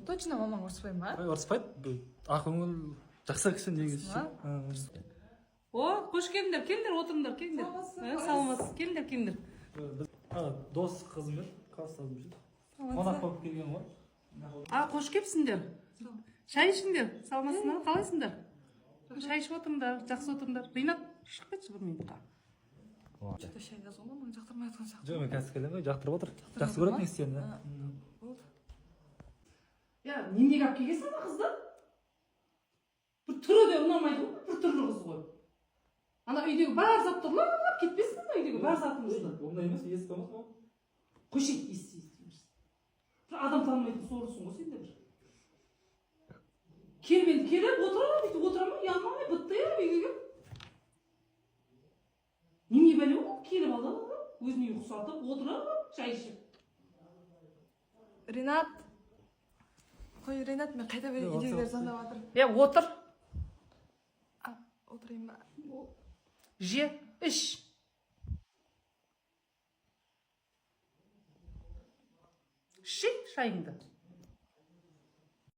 Точно мамаң ұрыспай ма? Ұрыспайды. Ақкөңіл жақсы кісі негізі. О, қош келдіңдер, келдіңдер, отырыңдар, келдіңдер. Саламатсыз, келдіңдер, келдіңдер. Біз дос қызымыз, класстасымыз. Қонақ болып келген ғой. Қош келіпсіңдер. Шай ішіңдер, саламатсыңдар, қалайсыңдар? Шай ішіп отырыңдар, жақсы отырыңдар. Ринат, шығып кетші бір минутқа. Что-то шай жазу ма, мұны жақтырмай жатқан сияқты. Жоқ, мен қазір келемін ғой, жақтырып отыр. Жақсы көреді не істерін. Я, неменеге алып келгенсің ана қызды? Бір түрі де ұнамайды ғой, бір түрлі қыз ғой. Ана үйдегі бар зат тұрлап кетпесін ана үйдегі бар затыңызды. Ондай емес, есік болмас ма? Қойшайды, естейміз. Бір адам танымайтын сорлысың ғой сен де бір. Келіп отыра, бүйтіп отыра ма, ұялмамай, бытты я үйге келіп. Немене бәле ол? Келіп алды, өзіне ұқсатып, отыра, шай ішіп. Ринат. Қой, Ринат, мен қайта бері үйдегілер звондап жатыр. Я, отыр. Отырайын ба? Же, іш. Іші шайыңды.